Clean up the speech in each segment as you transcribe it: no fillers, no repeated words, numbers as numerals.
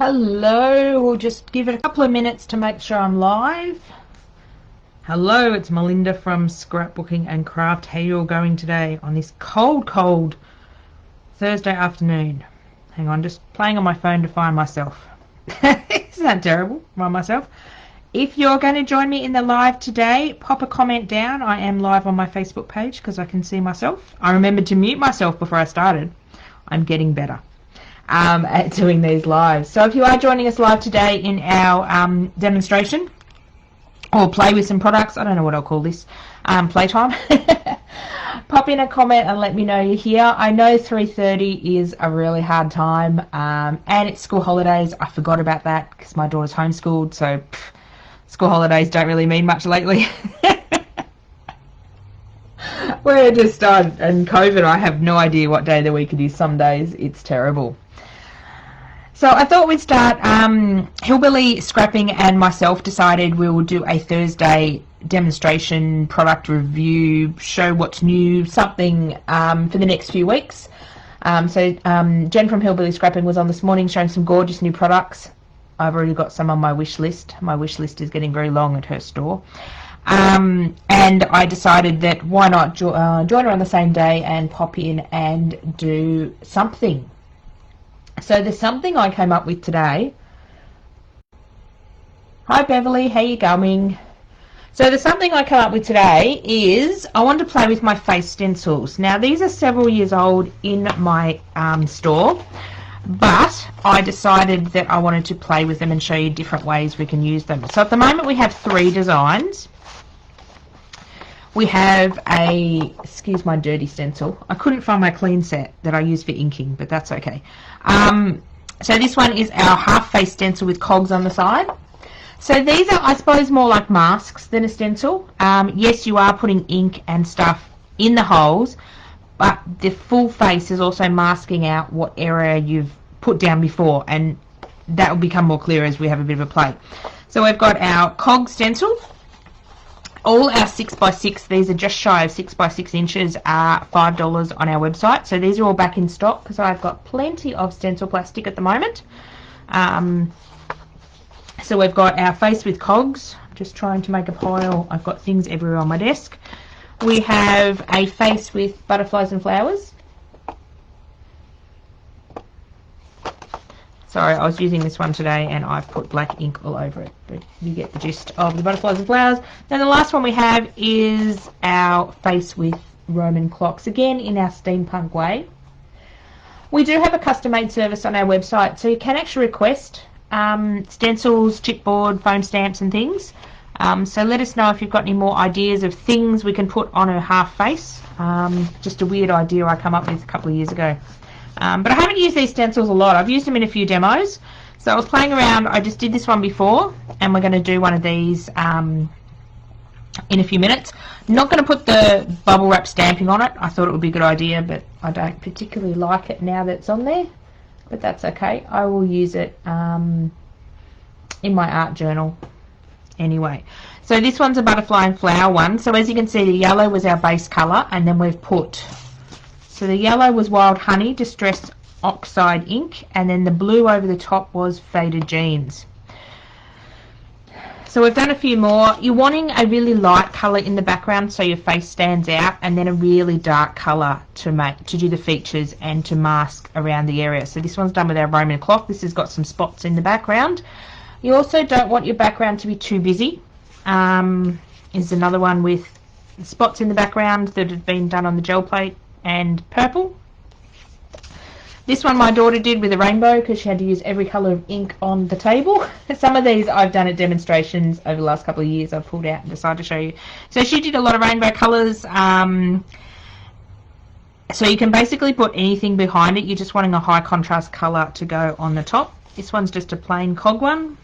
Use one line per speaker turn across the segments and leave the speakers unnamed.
Hello, we'll just give it a couple of minutes to make sure I'm live. Hello, it's Melinda from Scrapbooking How you all going today on this cold Thursday afternoon? Hang on, just playing on my phone to find myself. Isn't that terrible? Find myself. If you're going to join me in the live today, pop a comment down. I am live on my Facebook page because I can see myself. I remembered to mute myself before I started. I'm getting better at doing these lives. So if you are joining us live today in our demonstration or play with some products, I don't know what I'll call this, playtime, pop in a comment and let me know you're here. I know 3:30 is a really hard time, and it's school holidays. I forgot about that because my daughter's homeschooled, so school holidays don't really mean much lately. We're just and COVID, I have no idea what day of the week it is. Some days it's terrible. So I thought we'd start. Hillbilly Scrapping and myself decided we will do a Thursday demonstration, product review, show what's new, something for the next few weeks. Jen from Hillbilly Scrapping was on this morning showing some gorgeous new products. I've already got some on my wish list. My wish list is getting very long at her store. And I decided that why not join her on the same day and pop in and do something. So there's something I came up with today. Hi Beverly, how you going? So the something I came up with today is I wanted to play with my face stencils. Now these are several years old in my store, but I decided that I wanted to play with them and show you different ways we can use them. So at the moment we have 3 designs. We have excuse my dirty stencil. I couldn't find my clean set that I use for inking, but that's okay. So this one is our half face stencil with cogs on the side. So these are, I suppose, more like masks than a stencil. Yes, you are putting ink and stuff in the holes, but the full face is also masking out what area you've put down before, and that will become more clear as we have a bit of a play. So we've got our cog stencil. All our 6x6, these are just shy of 6x6 inches, are $5 on our website. So these are all back in stock because I've got plenty of stencil plastic at the moment. So we've got our face with cogs. I'm just trying to make a pile. I've got things everywhere on my desk. We have a face with butterflies and flowers. Sorry, I was using this one today and I've put black ink all over it, but you get the gist of the butterflies and flowers. Then the last one we have is our face with Roman clocks, again in our steampunk way. We do have a custom-made service on our website, so you can actually request stencils, chipboard, foam stamps and things. So let us know if you've got any more ideas of things we can put on her half face. Just a weird idea I come up with a couple of years ago. But I haven't used these stencils a lot. I've used them in a few demos. So I was playing around. I just did this one before, and we're going to do one of these in a few minutes. Not going to put the bubble wrap stamping on it. I thought it would be a good idea, but I don't particularly like it now that it's on there. But that's okay. I will use it in my art journal anyway. So this one's a butterfly and flower one. So as you can see, the yellow was our base colour, and then we've put... So the yellow was Wild Honey Distress Oxide ink, and then the blue over the top was Faded Jeans. So we've done a few more. You're wanting a really light colour in the background so your face stands out, and then a really dark colour to do the features and to mask around the area. So this one's done with our Roman clock. This has got some spots in the background. You also don't want your background to be too busy. Is another one with spots in the background that have been done on the gel plate and purple. This one my daughter did with a rainbow because she had to use every colour of ink on the table. Some of these I've done at demonstrations over the last couple of years. I've pulled out and decided to show you. So she did a lot of rainbow colours. So you can basically put anything behind it. You're just wanting a high contrast colour to go on the top. This one's just a plain cog one.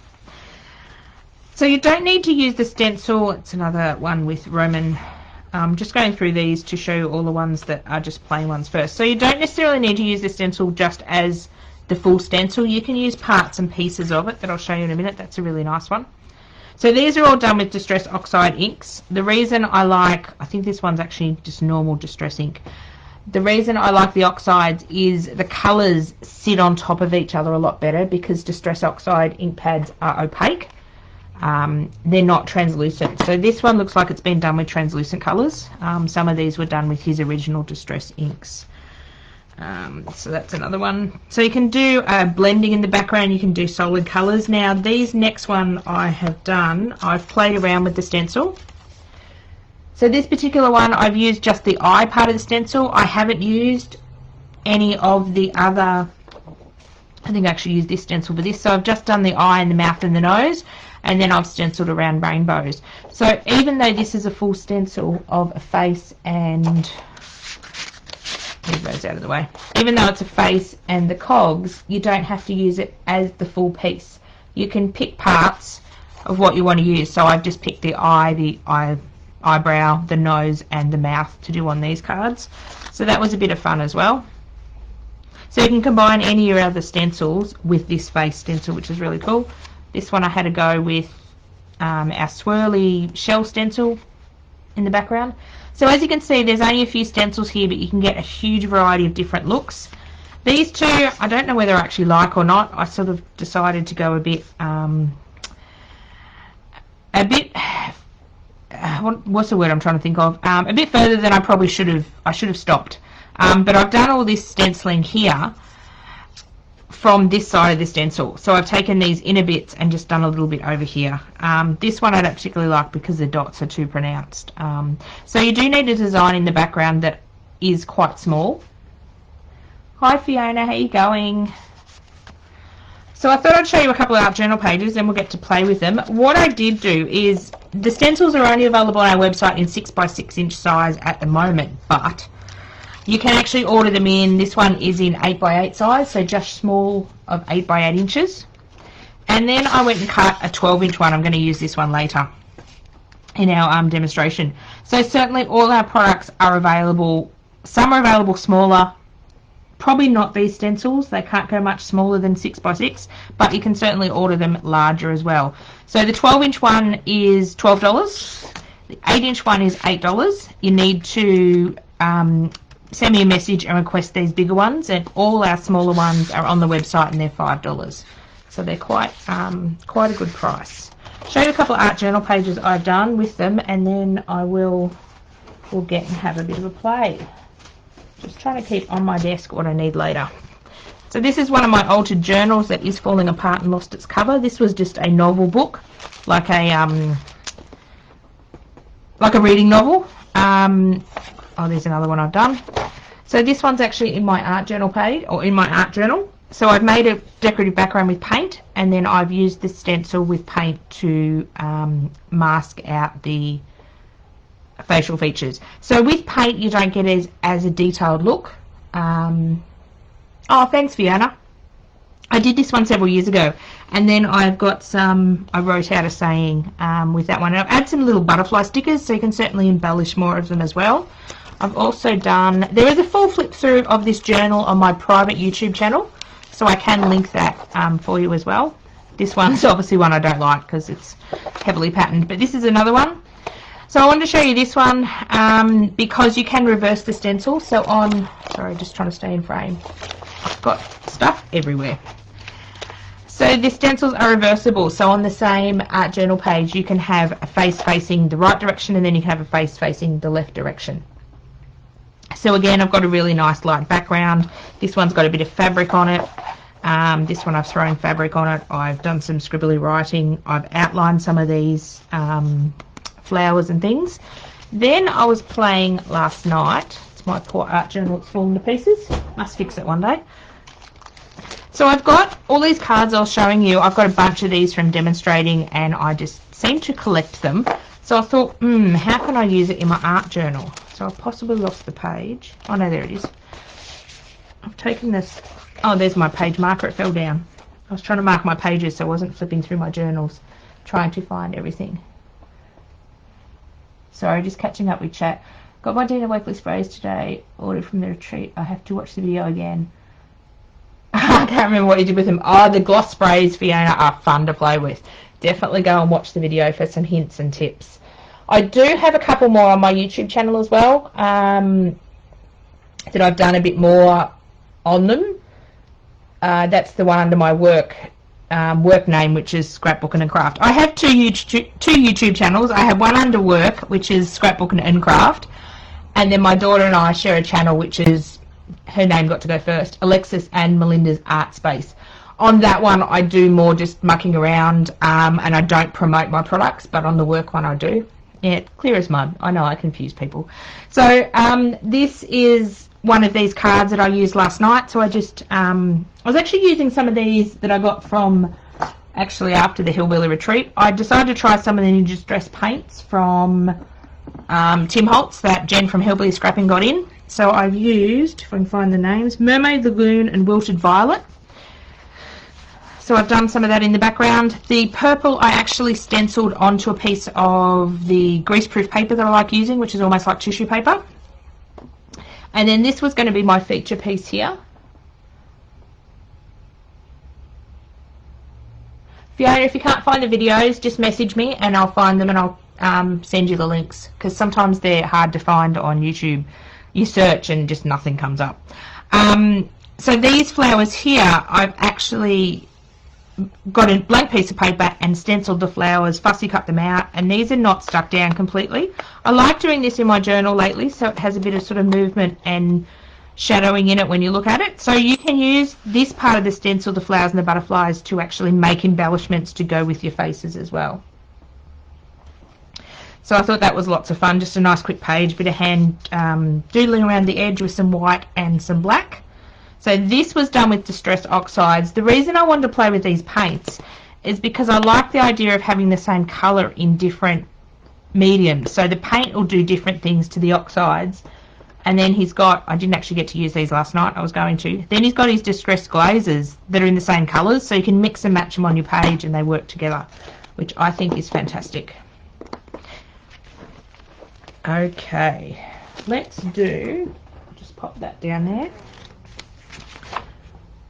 So you don't need to use the stencil. It's another one with Roman. Just going through these to show you all the ones that are just plain ones first. So you don't necessarily need to use the stencil just as the full stencil. You can use parts and pieces of it that I'll show you in a minute. That's a really nice one. So these are all done with Distress Oxide inks. The reason I think this one's actually just normal Distress ink. The reason I like the oxides is the colours sit on top of each other a lot better, because Distress Oxide ink pads are opaque. They're not translucent. So this one looks like it's been done with translucent colours. Some of these were done with his original Distress inks. So that's another one. So you can do blending in the background, you can do solid colours. Now these next one I have done, I've played around with the stencil. So this particular one I've used just the eye part of the stencil. I haven't used any of the other, I think I actually used this stencil for this. So I've just done the eye and the mouth and the nose, and then I've stenciled around rainbows. So even though this is a full stencil of a face and, move those out of the way, even though it's a face and the cogs, you don't have to use it as the full piece. You can pick parts of what you want to use. So I've just picked the eyebrow, the nose and the mouth to do on these cards. So that was a bit of fun as well. So you can combine any of your other stencils with this face stencil, which is really cool. This one I had to go with our swirly shell stencil in the background. So as you can see, there's only a few stencils here, but you can get a huge variety of different looks. These two, I don't know whether I actually like or not. I sort of decided to go a bit what's the word I'm trying to think of? A bit further than I probably should have. I should have stopped. But I've done all this stenciling here from this side of the stencil. So I've taken these inner bits and just done a little bit over here. This one I don't particularly like because the dots are too pronounced. So you do need a design in the background that is quite small. Hi Fiona, how you going? So I thought I'd show you a couple of art journal pages, then we'll get to play with them. What I did do is, the stencils are only available on our website in 6x6 inch size at the moment, but you can actually order them in, this one is in 8x8 size, so just small of 8x8 inches. And then I went and cut a 12-inch one. I'm going to use this one later in our demonstration. So certainly all our products are available. Some are available smaller. Probably not these stencils, they can't go much smaller than 6x6, but you can certainly order them larger as well. So the 12-inch one is $12, the 8-inch one is $8. You need to send me a message and request these bigger ones, and all our smaller ones are on the website and they're $5. So they're quite a good price. Show you a couple of art journal pages I've done with them, and then we'll get and have a bit of a play. Just trying to keep on my desk what I need later. So this is one of my altered journals that is falling apart and lost its cover. This was just a novel book, like a reading novel. Oh, there's another one I've done. So this one's actually in my art journal page, or in my art journal. So I've made a decorative background with paint, and then I've used this stencil with paint to mask out the facial features. So with paint you don't get as a detailed look. Oh, thanks Fiona. I did this one several years ago, and then I've got some, I wrote out a saying with that one, and I've added some little butterfly stickers, so you can certainly embellish more of them as well. I've also done, there is a full flip through of this journal on my private YouTube channel, so I can link that for you as well. This one's obviously one I don't like because it's heavily patterned, but this is another one. So I wanted to show you this one because you can reverse the stencil. So on, sorry, just trying to stay in frame. I've got stuff everywhere. So the stencils are reversible. So on the same art journal page, you can have a face facing the right direction, and then you can have a face facing the left direction. So again, I've got a really nice light background. This one's got a bit of fabric on it. This one I've thrown fabric on it. I've done some scribbly writing. I've outlined some of these flowers and things. Then I was playing last night. It's my poor art journal, it's falling to pieces. Must fix it one day. So I've got all these cards I was showing you. I've got a bunch of these from demonstrating, and I just seem to collect them. So I thought, how can I use it in my art journal? So I've possibly lost the page. Oh no, there it is. I've taken this, oh there's my page marker, it fell down. I was trying to mark my pages so I wasn't flipping through my journals, trying to find everything. Sorry, just catching up with chat. Got my Dina Wakeley sprays today, ordered from the retreat. I have to watch the video again. I can't remember what you did with them. Oh, the gloss sprays, Fiona, are fun to play with. Definitely go and watch the video for some hints and tips. I do have a couple more on my YouTube channel as well. that I've done a bit more on them. That's the one under my work name, which is Scrapbooking and Craft. I have two YouTube channels. I have one under work, which is Scrapbooking and Craft, and then my daughter and I share a channel, which is, her name got to go first, Alexis and Melinda's Art Space. On that one, I do more just mucking around, and I don't promote my products, but on the work one I do. Yeah, clear as mud. I know I confuse people. So this is one of these cards that I used last night. So I just, I was actually using some of these that I got from, actually after the Hillbilly Retreat. I decided to try some of the new distress paints from Tim Holtz that Jen from Hillbilly Scrapping got in. So I've used, if I can find the names, Mermaid Lagoon and Wilted Violet. So I've done some of that in the background. The purple I actually stenciled onto a piece of the greaseproof paper that I like using, which is almost like tissue paper. And then this was going to be my feature piece here. Fiona, if you can't find the videos, just message me and I'll find them and I'll send you the links, because sometimes they're hard to find on YouTube. You search and just nothing comes up. So these flowers here, I've actually got a blank piece of paper and stenciled the flowers, fussy cut them out, and these are not stuck down completely. I like doing this in my journal lately, so it has a bit of sort of movement and shadowing in it when you look at it. So you can use this part of the stencil, the flowers and the butterflies, to actually make embellishments to go with your faces as well. So I thought that was lots of fun, just a nice quick page, bit of hand doodling around the edge with some white and some black. So this was done with Distress Oxides. The reason I wanted to play with these paints is because I like the idea of having the same colour in different mediums. So the paint will do different things to the oxides. And then he's got, I didn't actually get to use these last night, I was going to. Then he's got his Distress Glazes that are in the same colours, so you can mix and match them on your page and they work together, which I think is fantastic. Okay, let's do, just pop that down there.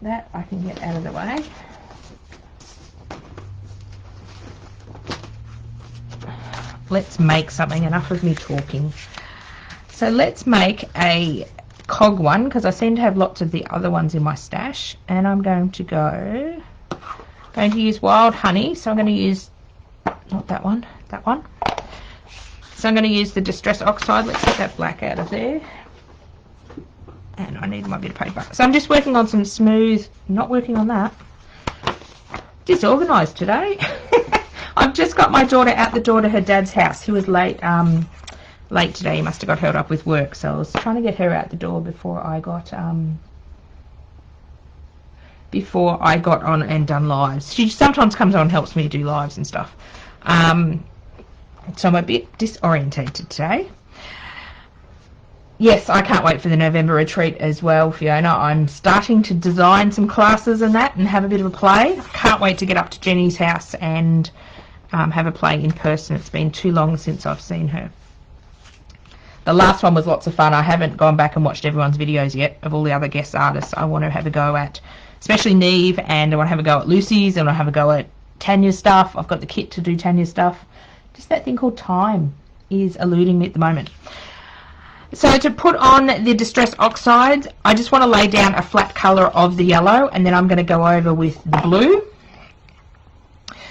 That I can get out of the way. Let's make something. Enough of me talking. So let's make a cog one, because I seem to have lots of the other ones in my stash, and I'm going to use wild honey. So I'm going to use, not that one, that one. So I'm going to use the Distress Oxide. Let's get that black out of there. And I need my bit of paper. So I'm just working on some smooth, not working on that. Disorganised today. I've just got my daughter out the door to her dad's house. He was late today. He must have got held up with work. So I was trying to get her out the door before I got on and done lives. She sometimes comes on and helps me do lives and stuff. So I'm a bit disorientated today. Yes, I can't wait for the November retreat as well, Fiona. I'm starting to design some classes and that and have a bit of a play. I can't wait to get up to Jenny's house and have a play in person. It's been too long since I've seen her. The last one was lots of fun. I haven't gone back and watched everyone's videos yet of all the other guest artists. I want to have a go at, especially Neve, and I want to have a go at Lucy's, and I want to have a go at Tanya's stuff. I've got the kit to do Tanya's stuff. Just that thing called time is eluding me at the moment. So to put on the Distress Oxides, I just want to lay down a flat colour of the yellow, and then I'm going to go over with the blue.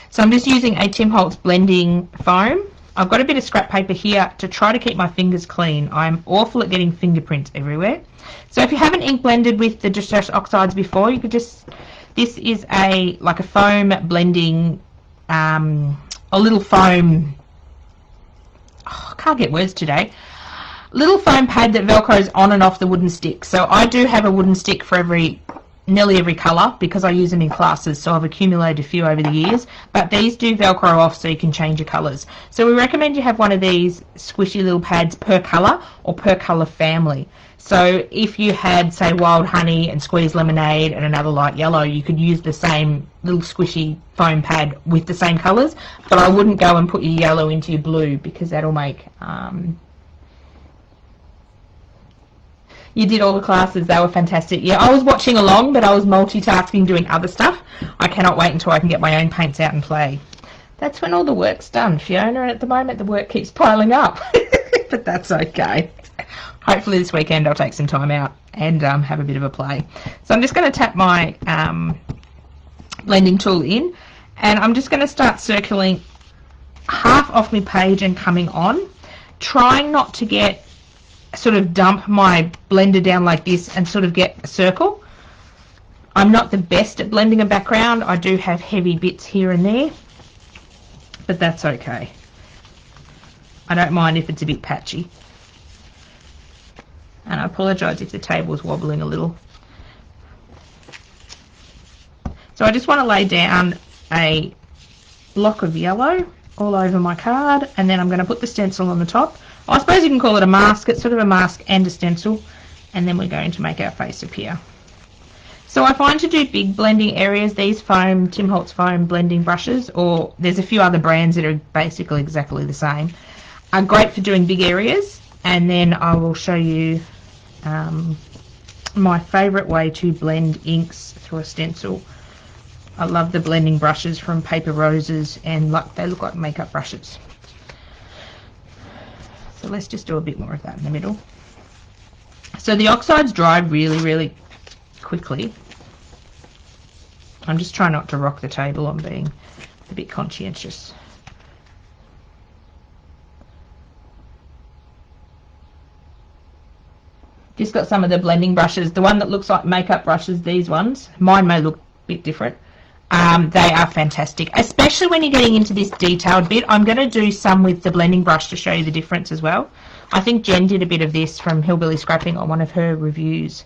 So I'm just using a Tim Holtz blending foam. I've got a bit of scrap paper here to try to keep my fingers clean. I'm awful at getting fingerprints everywhere. So if you haven't ink blended with the Distress Oxides before, you could just, this is like a foam blending, a little foam, oh, I can't get words today. Little foam pad that velcros on and off the wooden stick. So I do have a wooden stick for nearly every colour because I use them in classes, so I've accumulated a few over the years, but these do velcro off so you can change your colours. So we recommend you have one of these squishy little pads per colour or per colour family. So if you had, say, wild honey and squeezed lemonade and another light yellow, you could use the same little squishy foam pad with the same colours, but I wouldn't go and put your yellow into your blue because that'll make you did all the classes. They were fantastic. Yeah, I was watching along, but I was multitasking doing other stuff. I cannot wait until I can get my own paints out and play. That's when all the work's done, Fiona, and at the moment the work keeps piling up. But that's okay. Hopefully this weekend I'll take some time out and have a bit of a play. So I'm just going to tap my blending tool in, and I'm just going to start circling half off my page and coming on, trying not to get sort of dump my blender down like this and sort of get a circle. I'm not the best at blending a background. I do have heavy bits here and there, but that's okay. I don't mind if it's a bit patchy. And I apologise if the table's wobbling a little. So I just want to lay down a block of yellow all over my card, and then I'm going to put the stencil on the top. I suppose you can call it a mask. It's sort of a mask and a stencil, and then we're going to make our face appear. So I find to do big blending areas, these Tim Holtz foam blending brushes, or there's a few other brands that are basically exactly the same, are great for doing big areas. And then I will show you my favourite way to blend inks through a stencil. I love the blending brushes from Paper Roses, and they look like makeup brushes. So let's just do a bit more of that in the middle. So the oxides dry really, really quickly. I'm just trying not to rock the table. I'm being a bit conscientious. Just got some of the blending brushes. The one that looks like makeup brushes, these ones, mine may look a bit different. They are fantastic, especially when you're getting into this detailed bit. I'm going to do some with the blending brush to show you the difference as well. I think Jen did a bit of this from Hillbilly Scrapping on one of her reviews.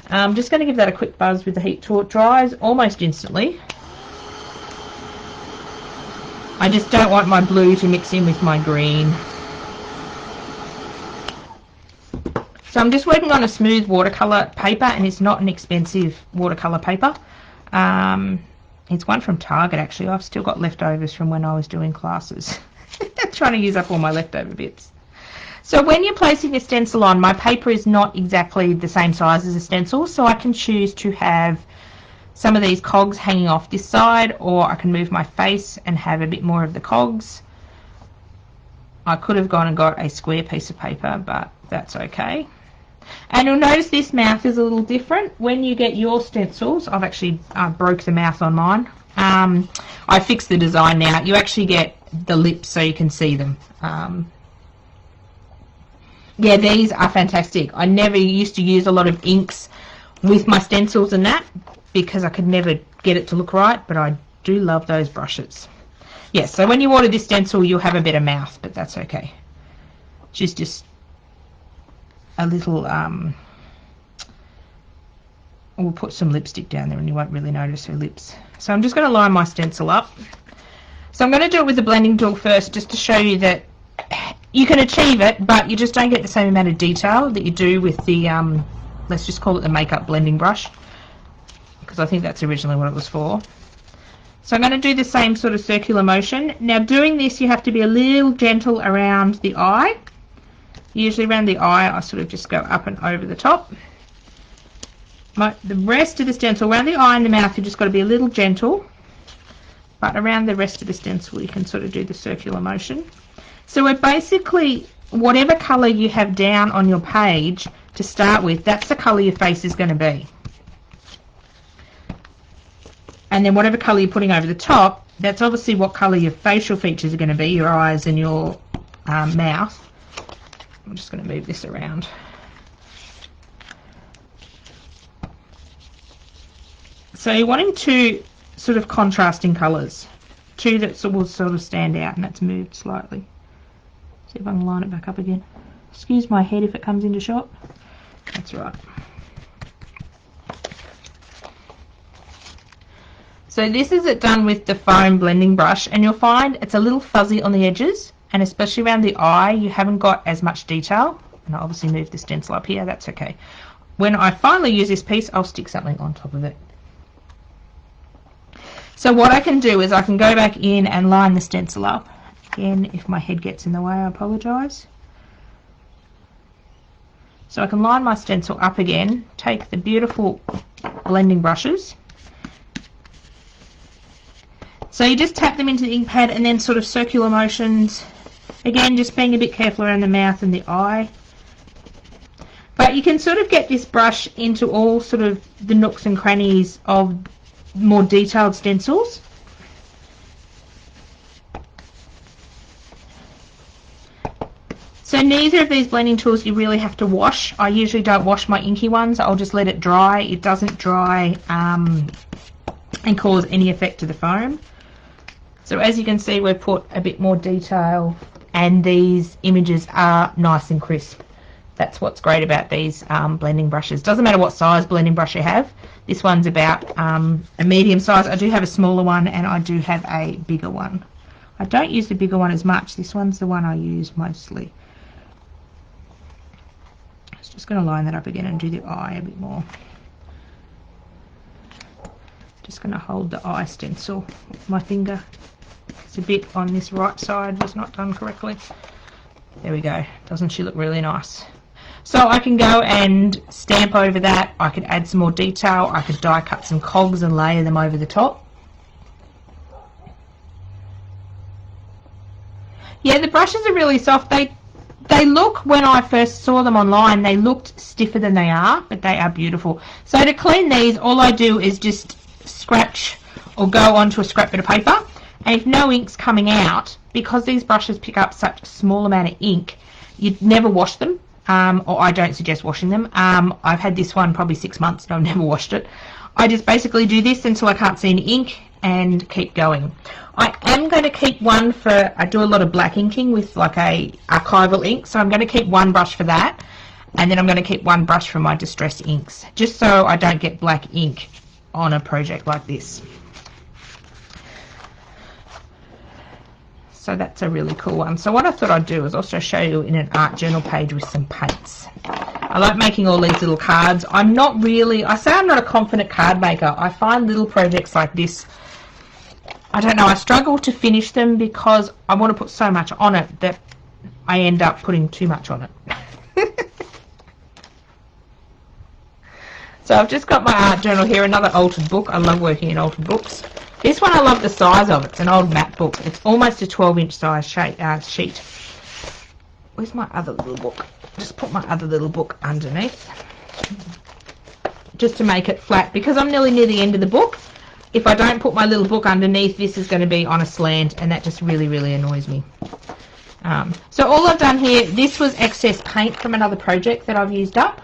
I'm just going to give that a quick buzz with the heat till it dries almost instantly. I just don't want my blue to mix in with my green. So I'm just working on a smooth watercolour paper, and it's not an expensive watercolour paper. It's one from Target actually. I've still got leftovers from when I was doing classes. Trying to use up all my leftover bits. So when you're placing a stencil on, my paper is not exactly the same size as a stencil, so I can choose to have some of these cogs hanging off this side, or I can move my face and have a bit more of the cogs. I could have gone and got a square piece of paper, but that's okay. And you'll notice this mouth is a little different. When you get your stencils, I've actually broke the mouth on mine. I fixed the design now. You actually get the lips so you can see them. Yeah, these are fantastic. I never used to use a lot of inks with my stencils and that because I could never get it to look right, but I do love those brushes. Yes, so when you order this stencil, you'll have a better mouth, but that's okay. She's just a little, we'll put some lipstick down there and you won't really notice her lips. So I'm just going to line my stencil up. So I'm going to do it with the blending tool first, just to show you that you can achieve it, but you just don't get the same amount of detail that you do with the, let's just call it the makeup blending brush, because I think that's originally what it was for. So I'm going to do the same sort of circular motion. Now doing this, you have to be a little gentle around the eye. Usually around the eye, I sort of just go up and over the top. The rest of the stencil, around the eye and the mouth, you just got to be a little gentle. But around the rest of the stencil, you can sort of do the circular motion. So we're basically, whatever colour you have down on your page to start with, that's the colour your face is going to be. And then whatever colour you're putting over the top, that's obviously what colour your facial features are going to be, your eyes and your mouth. I'm just going to move this around. So you're wanting two sort of contrasting colours, two that will sort of stand out, and that's moved slightly. See if I can line it back up again. Excuse my head if it comes into shot. That's right. So this is it done with the foam blending brush, and you'll find it's a little fuzzy on the edges, and especially around the eye you haven't got as much detail. And I'll obviously move the stencil up here, that's okay. When I finally use this piece, I'll stick something on top of it. So what I can do is I can go back in and line the stencil up. Again, if my head gets in the way, I apologise. So I can line my stencil up again, take the beautiful blending brushes. So you just tap them into the ink pad and then sort of circular motions. Again, just being a bit careful around the mouth and the eye. But you can sort of get this brush into all sort of the nooks and crannies of more detailed stencils. So neither of these blending tools you really have to wash. I usually don't wash my inky ones. I'll just let it dry. It doesn't dry and cause any effect to the foam. So as you can see, we've put a bit more detail and these images are nice and crisp. That's what's great about these blending brushes. Doesn't matter what size blending brush you have. This one's about a medium size. I do have a smaller one and I do have a bigger one. I don't use the bigger one as much. This one's the one I use mostly. Just going to line that up again and do the eye a bit more. Just going to hold the eye stencil with my finger. It's a bit on this right side was not done correctly. There we go. Doesn't she look really nice? So I can go and stamp over that. I could add some more detail. I could die cut some cogs and layer them over the top. Yeah, the brushes are really soft. They look, when I first saw them online, they looked stiffer than they are, but they are beautiful. So to clean these, all I do is just scratch or go onto a scrap bit of paper. And if no ink's coming out, because these brushes pick up such a small amount of ink, you'd never wash them, or I don't suggest washing them. I've had this one probably 6 months and I've never washed it. I just basically do this until I can't see any ink and keep going. I am going to keep one for, I do a lot of black inking with like a archival ink, so I'm going to keep one brush for that, and then I'm going to keep one brush for my distress inks, just so I don't get black ink on a project like this. So that's a really cool one. So what I thought I'd do is also show you in an art journal page with some paints. I like making all these little cards. I'm not really, I say I'm not a confident card maker. I find little projects like this, I don't know, I struggle to finish them because I want to put so much on it that I end up putting too much on it. So I've just got my art journal here, another altered book. I love working in altered books. This one I love the size of. It's an old matte book. It's almost a 12-inch size sheet. Where's my other little book? Just put my other little book underneath, just to make it flat, because I'm nearly near the end of the book. If I don't put my little book underneath, this is going to be on a slant, and that just really, really annoys me. So all I've done here, this was excess paint from another project that I've used up.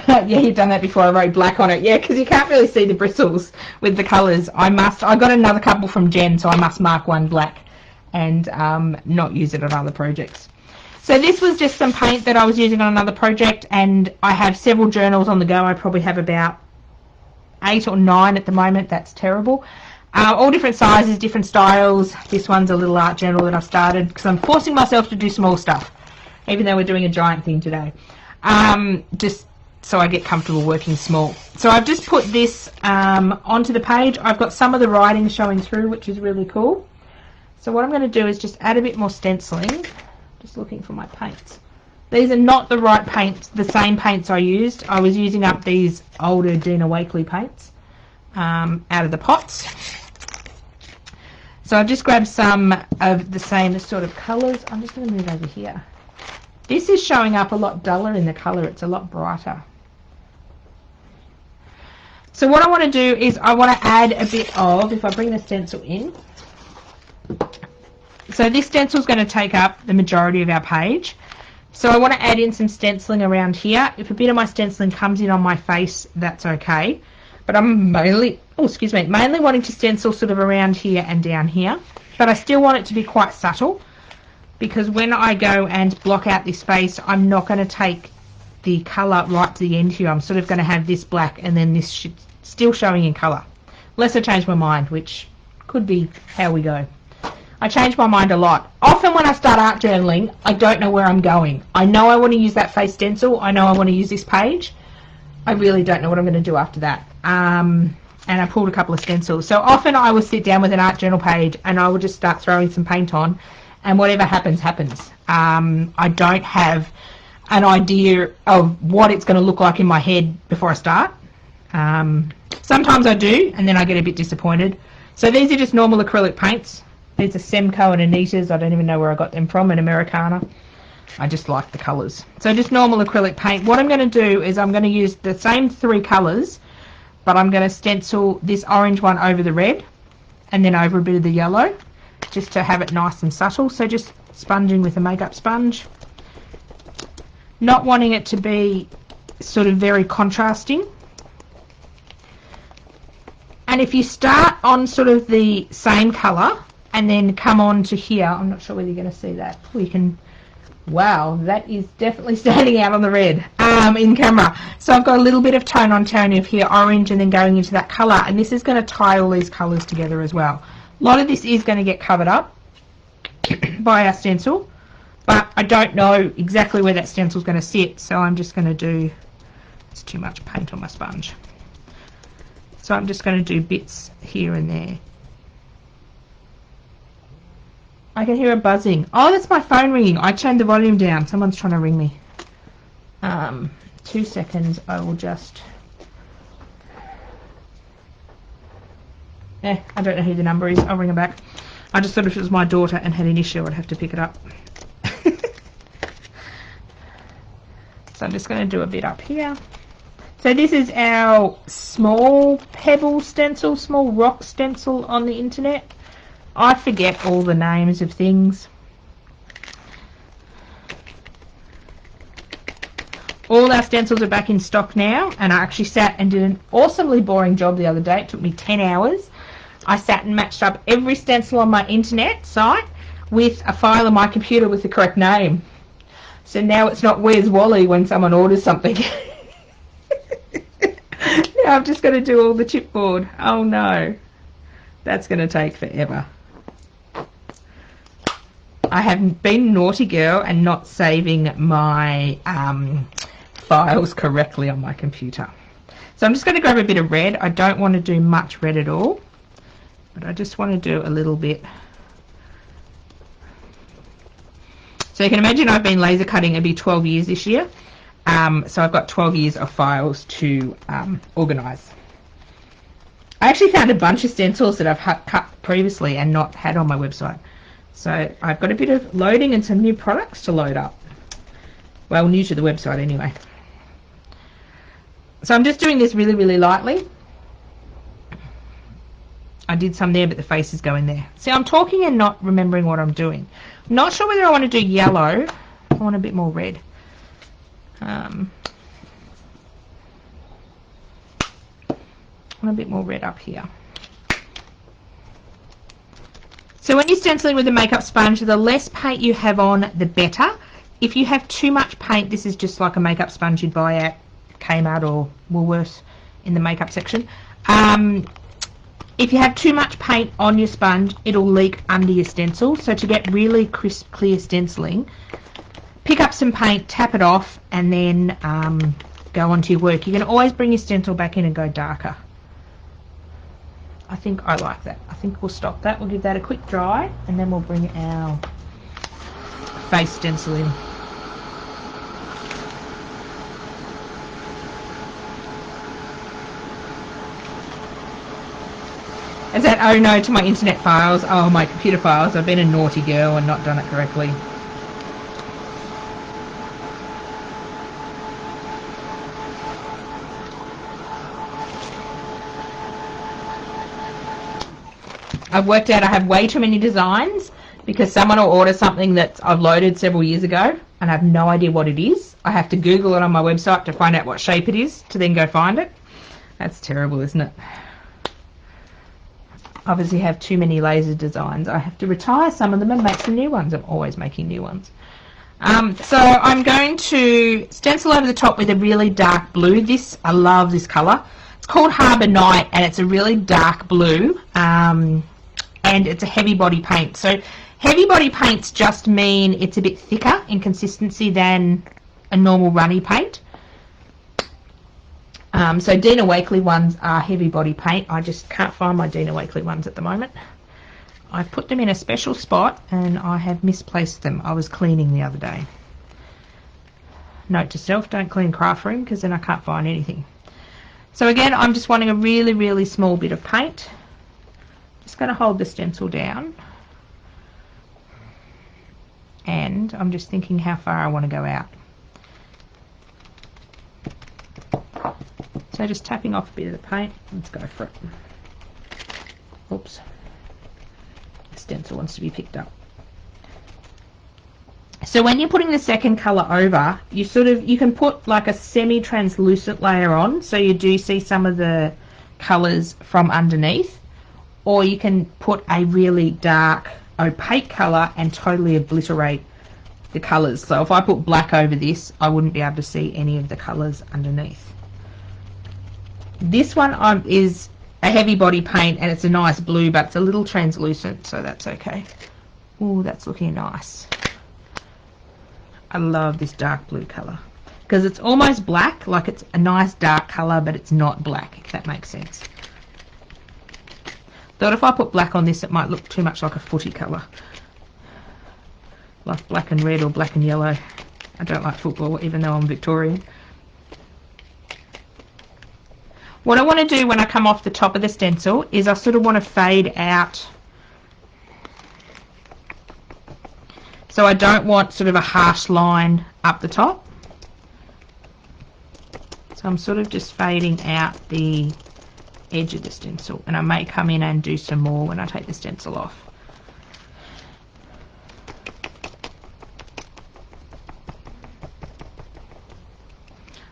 Yeah, you've done that before. I wrote black on it. Yeah, because you can't really see the bristles with the colours. I got another couple from Jen, so I must mark one black and not use it on other projects. So this was just some paint that I was using on another project, and I have several journals on the go. I probably have about 8 or 9 at the moment. That's terrible. All different sizes, different styles. This one's a little art journal that I've started because I'm forcing myself to do small stuff, even though we're doing a giant thing today. Just so I get comfortable working small. So I've just put this onto the page. I've got some of the writing showing through, which is really cool. So what I'm going to do is just add a bit more stenciling. Just looking for my paints. These are not the right paints, the same paints I used. I was using up these older Dina Wakley paints out of the pots. So I've just grabbed some of the same sort of colours. I'm just going to move over here. This is showing up a lot duller in the colour. It's a lot brighter. So what I want to do is I want to add a bit of, if I bring the stencil in, so this stencil is going to take up the majority of our page. So I want to add in some stenciling around here. If a bit of my stenciling comes in on my face, that's okay. But I'm mainly wanting to stencil sort of around here and down here. But I still want it to be quite subtle, because when I go and block out this space, I'm not going to take the colour right to the end here. I'm sort of going to have this black and then this still showing in colour. Unless I change my mind, which could be how we go. I change my mind a lot. Often when I start art journaling, I don't know where I'm going. I know I want to use that face stencil. I know I want to use this page. I really don't know what I'm going to do after that. And I pulled a couple of stencils. So often I will sit down with an art journal page and I will just start throwing some paint on, and whatever happens, happens. I don't have an idea of what it's going to look like in my head before I start. Sometimes I do, and then I get a bit disappointed. So these are just normal acrylic paints. These are Semco and Anita's. I don't even know where I got them from, an Americana. I just like the colours. So just normal acrylic paint. What I'm going to do is I'm going to use the same 3 colours, but I'm going to stencil this orange one over the red and then over a bit of the yellow, just to have it nice and subtle. So just sponging with a makeup sponge. Not wanting it to be sort of very contrasting. And if you start on sort of the same colour and then come on to here, I'm not sure whether you're going to see that. We can, wow, that is definitely standing out on the red in camera. So I've got a little bit of tone on tone of here, orange, and then going into that colour. And this is going to tie all these colours together as well. A lot of this is going to get covered up by our stencil, but I don't know exactly where that stencil is going to sit. So I'm just going to do, it's too much paint on my sponge. So I'm just going to do bits here and there. I can hear a buzzing. Oh, that's my phone ringing. I turned the volume down. Someone's trying to ring me. 2 seconds. I will just... I don't know who the number is. I'll ring her back. I just thought if it was my daughter and had an issue, I'd have to pick it up. So I'm just going to do a bit up here. So this is our small pebble stencil, small rock stencil on the internet. I forget all the names of things. All our stencils are back in stock now, and I actually sat and did an awesomely boring job the other day. It took me 10 hours. I sat and matched up every stencil on my internet site with a file on my computer with the correct name. So now it's not Where's Wally when someone orders something. Now I've just got to do all the chipboard. Oh no, that's going to take forever. I have been a naughty girl and not saving my files correctly on my computer. So I'm just going to grab a bit of red. I don't want to do much red at all, but I just want to do a little bit. So you can imagine I've been laser cutting maybe 12 years this year. So I've got 12 years of files to organise. I actually found a bunch of stencils that I've cut previously and not had on my website. So I've got a bit of loading and some new products to load up. Well, new to the website anyway. So I'm just doing this really, really lightly. I did some there, but the face is going there. See, I'm talking and not remembering what I'm doing. Not sure whether I want to do yellow. I want a bit more red. I want a bit more red up here. So when you're stenciling with a makeup sponge, the less paint you have on, the better. If you have too much paint, this is just like a makeup sponge you'd buy at Kmart or Woolworths in the makeup section. If you have too much paint on your sponge, it'll leak under your stencil. So to get really crisp, clear stenciling, pick up some paint, tap it off, and then go onto your work. You can always bring your stencil back in and go darker. I think I like that. I think we'll stop that. We'll give that a quick dry, and then we'll bring our face stencil in. Is that oh no to my internet files? Oh, my computer files. I've been a naughty girl and not done it correctly. I've worked out I have way too many designs because someone will order something that I've loaded several years ago and I have no idea what it is. I have to Google it on my website to find out what shape it is to then go find it. That's terrible, isn't it? Obviously have too many laser designs. I have to retire some of them and make some new ones. I'm always making new ones. So I'm going to stencil over the top with a really dark blue. This, I love this colour. It's called Harbour Night and it's a really dark blue and it's a heavy body paint. So heavy body paints just mean it's a bit thicker in consistency than a normal runny paint. So Dina Wakley ones are heavy body paint. I just can't find my Dina Wakley ones at the moment. I've put them in a special spot and I have misplaced them. I was cleaning the other day. Note to self, don't clean craft room because then I can't find anything. So again, I'm just wanting a really, really small bit of paint. Just going to hold the stencil down. and I'm just thinking how far I want to go out. So just tapping off a bit of the paint. Let's go for it. Oops. The stencil wants to be picked up. So when you're putting the second colour over, you can put like a semi-translucent layer on, so you do see some of the colours from underneath, or you can put a really dark opaque colour and totally obliterate the colours. So if I put black over this, I wouldn't be able to see any of the colours underneath. This one is a heavy body paint and it's a nice blue, but it's a little translucent, so that's okay. Oh, that's looking nice. I love this dark blue colour because it's almost black, like it's a nice dark colour, but it's not black, if that makes sense. Thought if I put black on this, it might look too much like a footy colour, like black and red or black and yellow. I don't like football, even though I'm Victorian. What I want to do when I come off the top of the stencil is I sort of want to fade out. So I don't want sort of a harsh line up the top. So I'm sort of just fading out the edge of the stencil, and I may come in and do some more when I take the stencil off.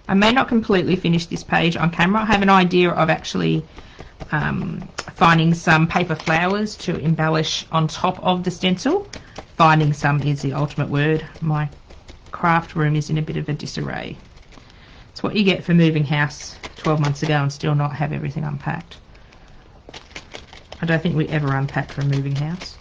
I may not completely finish this page on camera. I have an idea of actually finding some paper flowers to embellish on top of the stencil. Finding some is the ultimate word. My craft room is in a bit of a disarray. It's what you get for moving house 12 months ago and still not have everything unpacked. I don't think we ever unpack from moving house.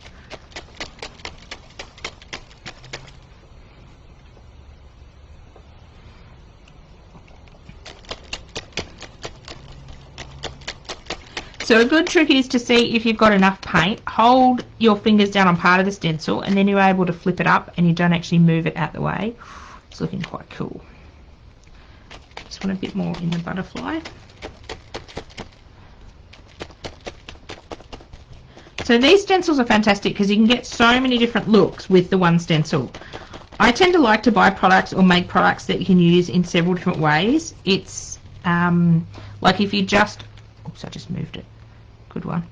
So a good trick is to see if you've got enough paint. Hold your fingers down on part of the stencil and then you're able to flip it up and you don't actually move it out the way. It's looking quite cool. Just want a bit more in the butterfly. So these stencils are fantastic because you can get so many different looks with the one stencil. I tend to like to buy products or make products that you can use in several different ways. It's like if you just... Oops, I just moved it. Good one.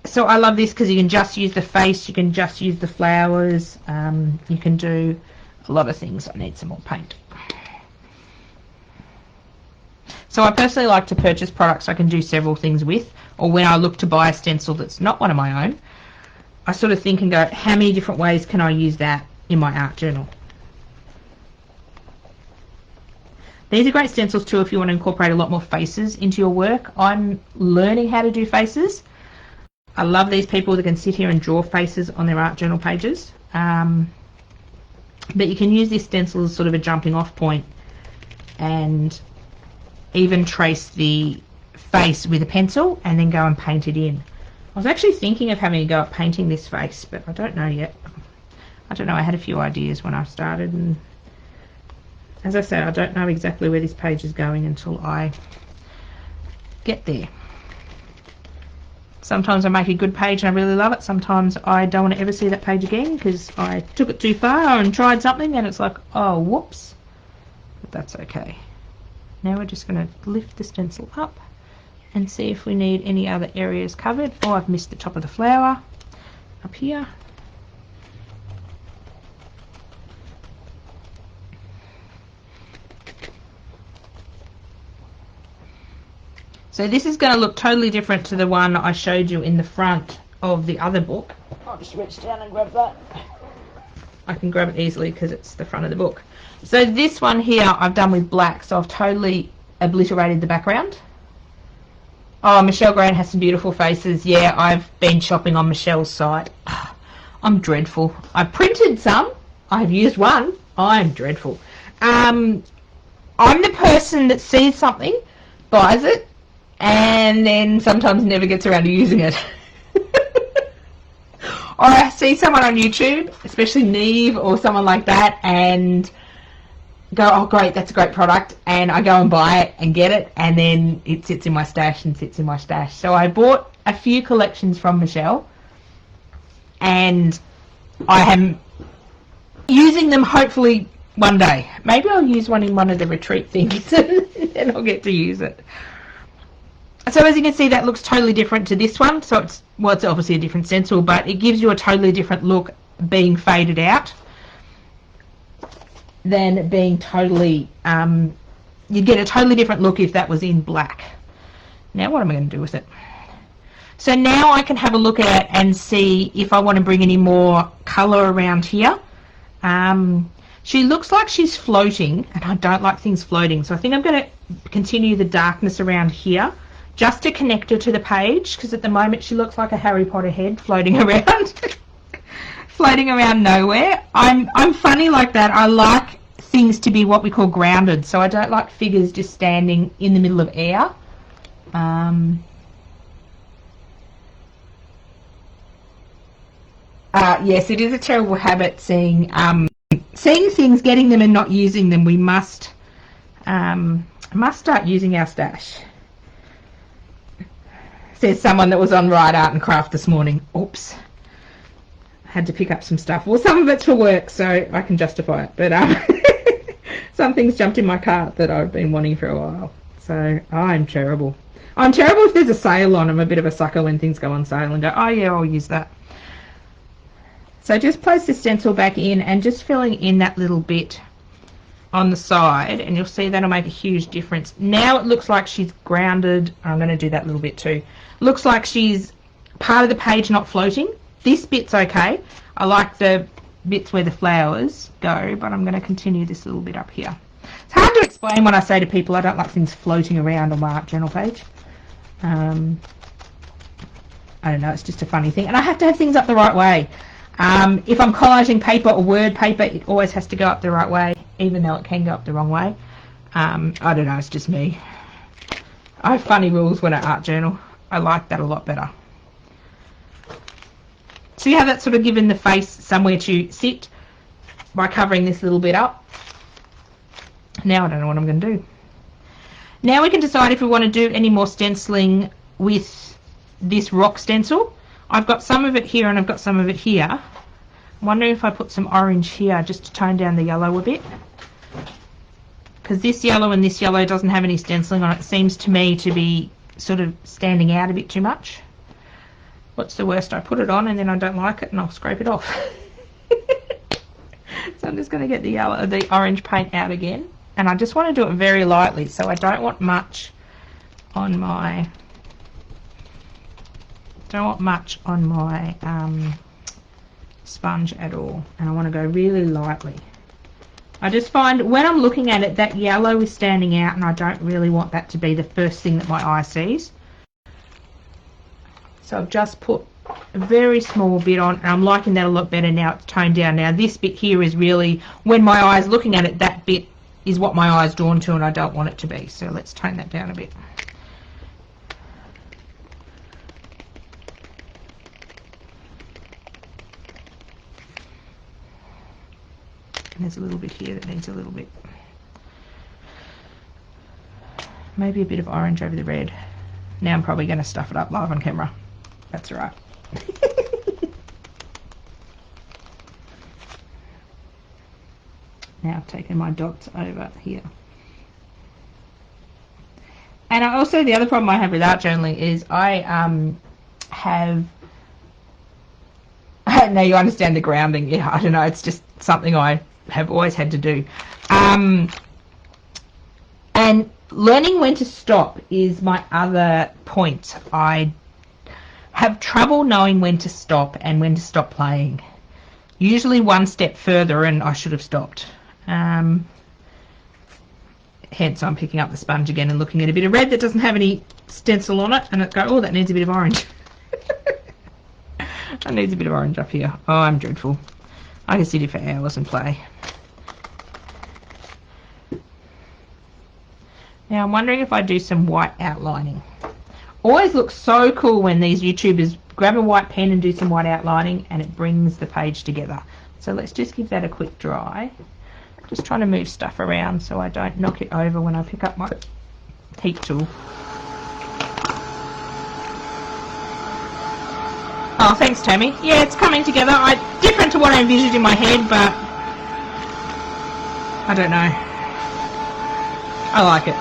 So I love this because you can just use the face, you can just use the flowers, you can do a lot of things. I need some more paint. So I personally like to purchase products I can do several things with, or when I look to buy a stencil that's not one of my own, I sort of think and go, how many different ways can I use that in my art journal? These are great stencils too if you want to incorporate a lot more faces into your work. I'm learning how to do faces. I love these people that can sit here and draw faces on their art journal pages. But you can use this stencil as sort of a jumping off point and even trace the face with a pencil and then go and paint it in. I was actually thinking of having a go at painting this face, but I don't know yet. I don't know, I had a few ideas when I started, and as I said, I don't know exactly where this page is going until I get there. Sometimes I make a good page and I really love it. Sometimes I don't want to ever see that page again because I took it too far and tried something and it's like, oh, whoops. But that's okay. Now we're just going to lift the stencil up and see if we need any other areas covered. Oh, I've missed the top of the flower up here. So this is going to look totally different to the one I showed you in the front of the other book. I'll just reach down and grab that. I can grab it easily because it's the front of the book. So this one here I've done with black, so I've totally obliterated the background. Oh, Michelle Grant has some beautiful faces. Yeah, I've been shopping on Michelle's site. I'm dreadful. I printed some. I've used one. I'm dreadful. I'm the person that sees something, buys it, and then sometimes never gets around to using it. Or I see someone on YouTube, especially Neve or someone like that, and go, oh great, that's a great product, and I go and buy it and get it, and then it sits in my stash and sits in my stash. So I bought a few collections from Michelle, and I am using them hopefully one day. Maybe I'll use one in one of the retreat things and I'll get to use it. So as you can see, that looks totally different to this one. So it's obviously a different stencil, but it gives you a totally different look being faded out than being totally, you'd get a totally different look if that was in black. Now what am I going to do with it? So now I can have a look at it and see if I want to bring any more colour around here. She looks like she's floating, and I don't like things floating, so I think I'm going to continue the darkness around here just to connect her to the page, because at the moment she looks like a Harry Potter head floating around. Floating around nowhere. I'm funny like that. I like things to be what we call grounded, so I don't like figures just standing in the middle of air. Yes, it is a terrible habit seeing things, getting them and not using them. We must start using our stash. Says someone that was on Right Art and Craft this morning. Oops. Had to pick up some stuff. Well, some of it's for work, so I can justify it. But some things jumped in my cart that I've been wanting for a while. So I'm terrible. I'm terrible if there's a sale on. I'm a bit of a sucker when things go on sale and go, oh yeah, I'll use that. So just place the stencil back in and just filling in that little bit on the side, and you'll see that'll make a huge difference. Now it looks like she's grounded. I'm going to do that little bit too. Looks like she's part of the page not floating. This bit's okay. I like the bits where the flowers go, but I'm going to continue this little bit up here. It's hard to explain when I say to people I don't like things floating around on my art journal page. I don't know, it's just a funny thing. And I have to have things up the right way. If I'm collaging paper or word paper, it always has to go up the right way, even though it can go up the wrong way. I don't know, it's just me. I have funny rules when I art journal. I like that a lot better. See how that's sort of given the face somewhere to sit by covering this little bit up? Now I don't know what I'm going to do. Now we can decide if we want to do any more stenciling with this rock stencil. I've got some of it here and I've got some of it here. I'm wondering if I put some orange here just to tone down the yellow a bit. Because this yellow and this yellow doesn't have any stenciling on it. It seems to me to be sort of standing out a bit too much. What's the worst? I put it on and then I don't like it and I'll scrape it off. So I'm just going to get the orange paint out again. And I just want to do it very lightly, so I don't want much on my sponge at all, and I want to go really lightly. I just find when I'm looking at it, that yellow is standing out, and I don't really want that to be the first thing that my eye sees. So I've just put a very small bit on, and I'm liking that a lot better now. It's toned down. Now this bit here is really, when my eye's looking at it, that bit is what my eye's drawn to, and I don't want it to be. So let's tone that down a bit. And there's a little bit here that needs a little bit. Maybe a bit of orange over the red. Now I'm probably going to stuff it up live on camera. That's all right. Now I've taken my dots over here. And I also, the other problem I have with art journaling is I have, now you understand the grounding. Yeah, I don't know, it's just something I have always had to do. And learning when to stop is my other point. I have trouble knowing when to stop and when to stop playing. Usually one step further and I should have stopped. Hence I'm picking up the sponge again and looking at a bit of red that doesn't have any stencil on it, and it go, oh, that needs a bit of orange. That needs a bit of orange up here. Oh, I'm dreadful. I can sit here for hours and play. Now I'm wondering if I do some white outlining. Always looks so cool when these YouTubers grab a white pen and do some white outlining, and it brings the page together. So let's just give that a quick dry. Just trying to move stuff around so I don't knock it over when I pick up my heat tool. Oh, thanks, Tammy. Yeah, it's coming together. Different to what I envisioned in my head, but I don't know. I like it.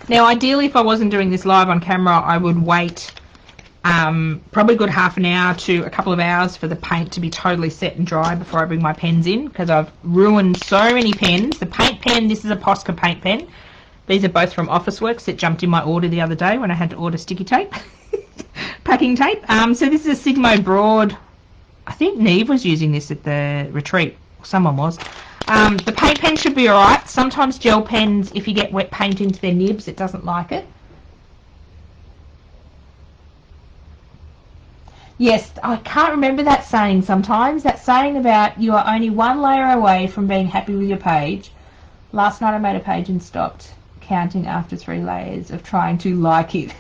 Now, ideally, if I wasn't doing this live on camera, I would wait probably a good half an hour to a couple of hours for the paint to be totally set and dry before I bring my pens in, because I've ruined so many pens. The paint pen, this is a Posca paint pen. These are both from Officeworks that jumped in my order the other day when I had to order sticky tape, packing tape. So this is a Sigmo Broad. I think Neve was using this at the retreat. Someone was. The paint pen should be alright. Sometimes gel pens, if you get wet paint into their nibs, it doesn't like it. Yes, I can't remember that saying sometimes. That saying about you are only one layer away from being happy with your page. Last night I made a page and stopped counting after 3 layers of trying to like it.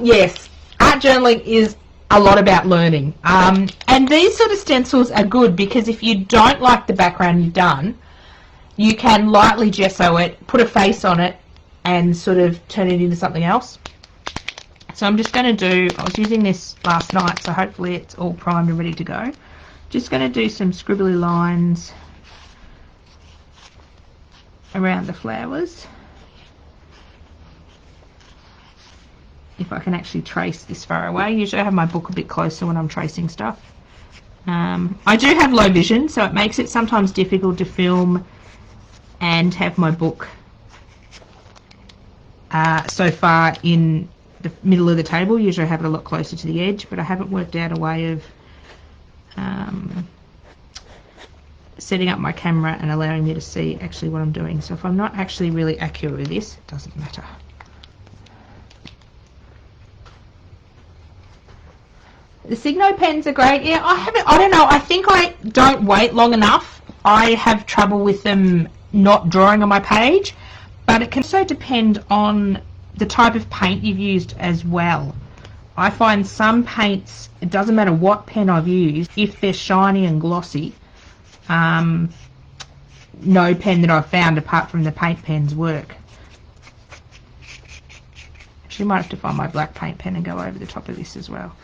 Yes, art journaling is a lot about learning. And these sort of stencils are good because if you don't like the background you've done, you can lightly gesso it, put a face on it, and sort of turn it into something else. So I'm just going to do, I was using this last night, so hopefully it's all primed and ready to go. Just going to do some scribbly lines around the flowers. If I can actually trace this far away. Usually I have my book a bit closer when I'm tracing stuff. I do have low vision, so it makes it sometimes difficult to film and have my book so far in the middle of the table. Usually I have it a lot closer to the edge, but I haven't worked out a way of setting up my camera and allowing me to see actually what I'm doing. So if I'm not actually really accurate with this, it doesn't matter. The Signo pens are great. Yeah, I don't know, I think I don't wait long enough. I have trouble with them not drawing on my page, but it can also depend on the type of paint you've used as well. I find some paints, it doesn't matter what pen I've used, if they're shiny and glossy, no pen that I've found apart from the paint pens work. Actually, I might have to find my black paint pen and go over the top of this as well.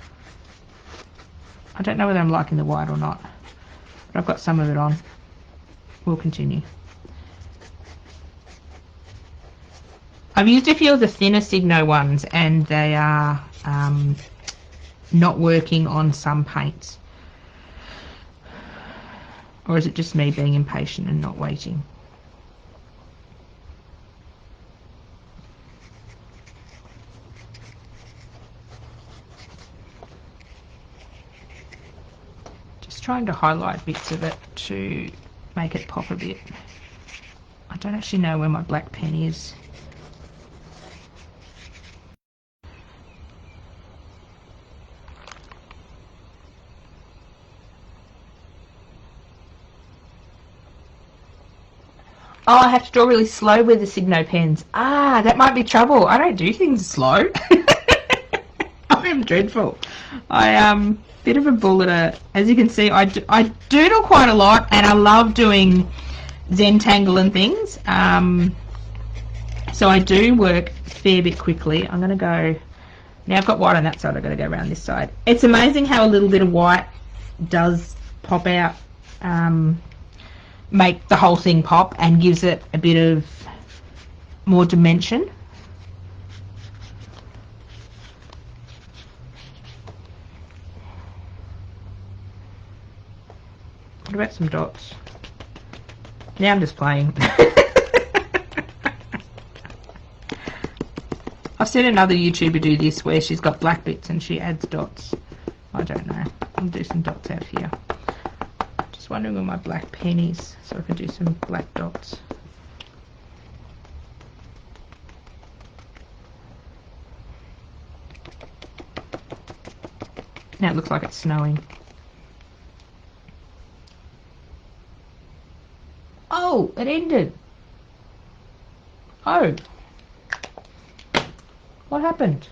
I don't know whether I'm liking the white or not, but I've got some of it on. We'll continue. I've used a few of the thinner Signo ones and they are not working on some paints. Or is it just me being impatient and not waiting? Just trying to highlight bits of it to make it pop a bit. I don't actually know where my black pen is. Oh, I have to draw really slow with the Signo pens. Ah, that might be trouble. I don't do things slow. I'm dreadful. Bit of a bulliter. As you can see, I doodle quite a lot, and I love doing Zentangle and things. So I do work a fair bit quickly. I'm going to go... Now I've got white on that side, I've got to go around this side. It's amazing how a little bit of white does pop out, make the whole thing pop and gives it a bit of more dimension. What about some dots? Now I'm just playing. I've seen another YouTuber do this where she's got black bits and she adds dots. I don't know. I'll do some dots out here. Just wondering where my black pen is so I can do some black dots. Now it looks like it's snowing. Oh, it ended. Oh. What happened?